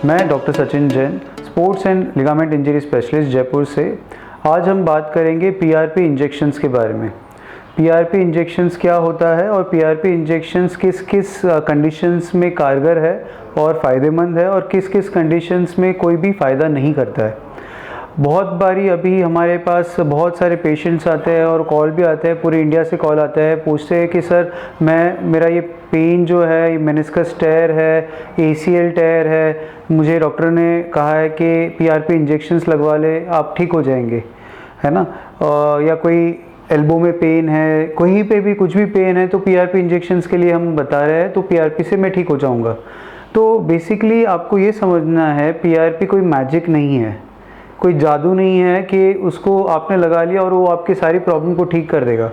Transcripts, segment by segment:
मैं doctor Sachin Jain, sports and ligament injury specialist Jaipur से। आज हम बात करेंगे पीआरपी इंजेक्शंस के बारे में। पीआरपी इंजेक्शंस क्या होता है और पीआरपी इंजेक्शंस किस किस कंडीशंस में कारगर है और फ़ायदेमंद है और किस किस कंडीशंस में कोई भी फ़ायदा नहीं करता है। बहुत बारी अभी हमारे पास बहुत सारे पेशेंट्स आते हैं और कॉल भी आते हैं, पूरे इंडिया से कॉल आता है, पूछते हैं कि सर मेरा ये पेन जो है, ये मेनिस्कस टेयर है, एसीएल टेयर है, मुझे डॉक्टर ने कहा है कि पीआरपी इंजेक्शंस लगवा ले, आप ठीक हो जाएंगे, है ना। या कोई एल्बो में पेन है, कहीं पे भी कुछ भी पेन है तो पीआरपी इंजेक्शंस के लिए हम बता रहे हैं, तो पीआरपी से मैं ठीक हो जाऊँगा। तो बेसिकली आपको ये समझना है, पीआरपी कोई मैजिक नहीं है, कोई जादू नहीं है कि उसको आपने लगा लिया और वो आपकी सारी प्रॉब्लम को ठीक कर देगा।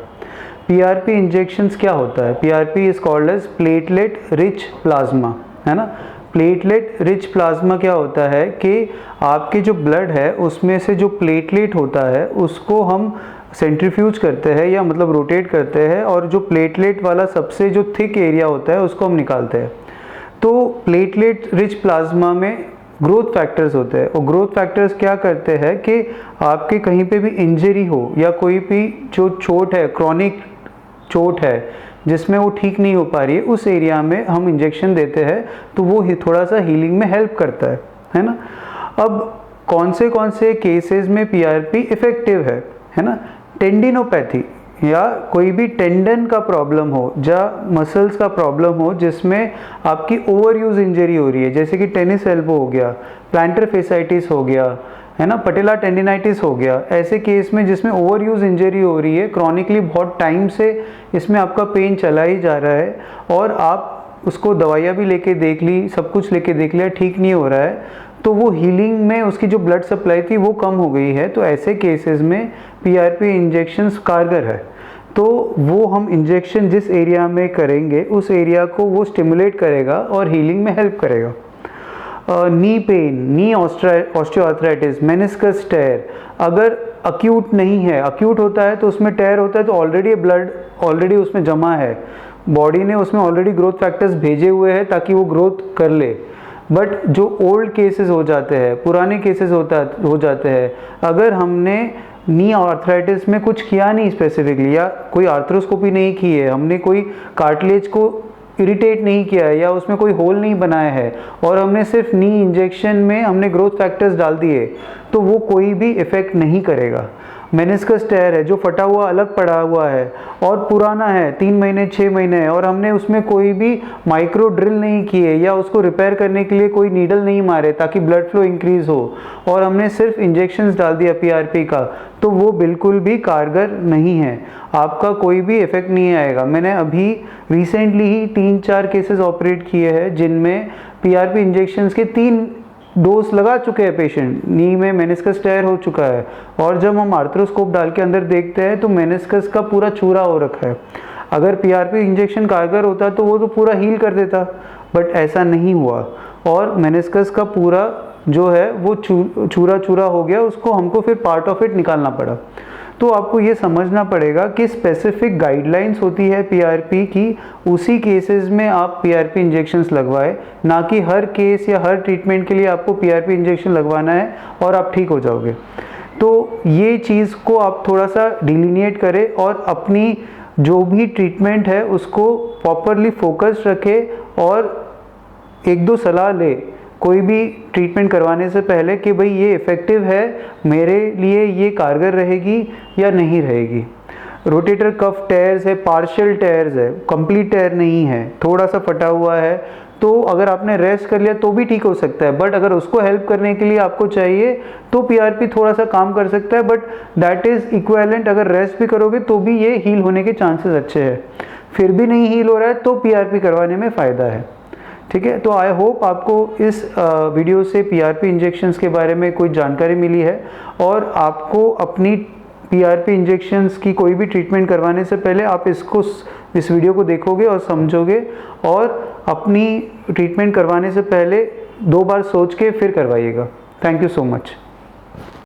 पीआरपी इंजेक्शंस क्या होता है? PRP is called as platelet rich plasma, है ना। प्लेटलेट रिच प्लाज्मा क्या होता है कि आपकी जो ब्लड है उसमें से जो प्लेटलेट होता है उसको हम सेंट्रीफ्यूज करते हैं या मतलब रोटेट करते हैं, और जो प्लेटलेट वाला सबसे जो थिक एरिया होता है उसको हम निकालते हैं। तो प्लेटलेट रिच प्लाज्मा में ग्रोथ फैक्टर्स होते हैं, और ग्रोथ फैक्टर्स क्या करते हैं कि आपके कहीं पे भी इंजरी हो या कोई भी जो चोट है, क्रॉनिक चोट है जिसमें वो ठीक नहीं हो पा रही है, उस एरिया में हम इंजेक्शन देते हैं तो वो थोड़ा सा हीलिंग में हेल्प करता है ना। अब कौन से केसेस में पीआरपी इफ़ेक्टिव है ना। टेंडिनोपैथी या कोई भी टेंडन का प्रॉब्लम हो या मसल्स का प्रॉब्लम हो जिसमें आपकी ओवर यूज इंजरी हो रही है, जैसे कि टेनिस एल्बो हो गया, प्लांटर फेसाइटिस हो गया, है ना, पटेला टेंडिनाइटिस हो गया, ऐसे केस में जिसमें ओवर यूज इंजरी हो रही है, क्रॉनिकली बहुत टाइम से इसमें आपका पेन चला ही जा रहा है और आप उसको दवाइयाँ भी लेके देख ली, सब कुछ लेके देख लिया, ठीक नहीं हो रहा है, तो वो हीलिंग में उसकी जो ब्लड सप्लाई थी वो कम हो गई है, तो ऐसे केसेस में पीआरपी इंजेक्शंस कारगर है। तो वो हम इंजेक्शन जिस एरिया में करेंगे उस एरिया को वो स्टिमुलेट करेगा और हीलिंग में हेल्प करेगा। Knee pain, knee osteoarthritis, meniscus tear, अगर अक्यूट नहीं है, अक्यूट होता है तो उसमें टेयर होता है तो ऑलरेडी ब्लड ऑलरेडी उसमें जमा है, बॉडी ने उसमें ऑलरेडी ग्रोथ फैक्टर्स भेजे हुए हैं ताकि वो ग्रोथ कर ले। बट जो ओल्ड केसेस हो जाते हैं, पुराने केसेस हो जाते हैं, अगर हमने नी आर्थराइटिस में कुछ किया नहीं स्पेसिफिकली, या कोई आर्थ्रोस्कोपी नहीं की है, हमने कोई कार्टिलेज को इरिटेट नहीं किया है या उसमें कोई होल नहीं बनाया है, और हमने सिर्फ नी इंजेक्शन में हमने ग्रोथ फैक्टर्स डाल दिए, तो वो कोई भी इफ़ेक्ट नहीं करेगा। मेनिस्कस टेयर है जो फटा हुआ अलग पड़ा हुआ है और पुराना है, 3 महीने 6 महीने है, और हमने उसमें कोई भी माइक्रो ड्रिल नहीं किए या उसको रिपेयर करने के लिए कोई नीडल नहीं मारे ताकि ब्लड फ्लो इंक्रीज हो, और हमने सिर्फ इंजेक्शंस डाल दिया पीआरपी का, तो वो बिल्कुल भी कारगर नहीं है, आपका कोई भी इफ़ेक्ट नहीं आएगा। मैंने अभी रिसेंटली ही 3-4 केसेस ऑपरेट किए हैं जिनमें पीआरपी इंजेक्शंस के 3 डोज लगा चुके हैं पेशेंट, नी में मेनिस्कस टेयर हो चुका है, और जब हम आर्थ्रोस्कोप डाल के अंदर देखते हैं तो मेनिस्कस का पूरा चूरा हो रखा है। अगर पीआरपी इंजेक्शन कारगर होता तो वो तो पूरा हील कर देता, बट ऐसा नहीं हुआ, और मेनिस्कस का पूरा जो है वो चूरा हो गया, उसको हमको फिर पार्ट ऑफ इट निकालना पड़ा। तो आपको ये समझना पड़ेगा कि स्पेसिफिक गाइडलाइंस होती है पीआरपी की, उसी केसेस में आप पीआरपी इंजेक्शंस लगवाएं, ना कि हर केस या हर ट्रीटमेंट के लिए आपको पीआरपी इंजेक्शन लगवाना है और आप ठीक हो जाओगे। तो ये चीज़ को आप थोड़ा सा डिलीनिएट करें और अपनी जो भी ट्रीटमेंट है उसको प्रॉपरली फोकस रखें और 1-2 सलाह ले कोई भी ट्रीटमेंट करवाने से पहले कि भाई ये इफ़ेक्टिव है, मेरे लिए ये कारगर रहेगी या नहीं रहेगी। रोटेटर कफ टेयर्स है, पार्शियल टेयर्स है, कंप्लीट टेयर नहीं है, थोड़ा सा फटा हुआ है, तो अगर आपने रेस्ट कर लिया तो भी ठीक हो सकता है, बट अगर उसको हेल्प करने के लिए आपको चाहिए तो पीआरपी थोड़ा सा काम कर सकता है, बट दैट इज़ इक्विवेलेंट, अगर रेस्ट भी करोगे तो भी ये हील होने के चांसेस अच्छे हैं। फिर भी नहीं हील हो रहा है तो पीआरपी करवाने में फ़ायदा है, ठीक है। तो आई होप आपको इस वीडियो से पीआरपी इंजेक्शंस के बारे में कोई जानकारी मिली है, और आपको अपनी पीआरपी इंजेक्शंस की कोई भी ट्रीटमेंट करवाने से पहले आप इस वीडियो को देखोगे और समझोगे, और अपनी ट्रीटमेंट करवाने से पहले 2 बार सोच के फिर करवाइएगा। Thank you so much.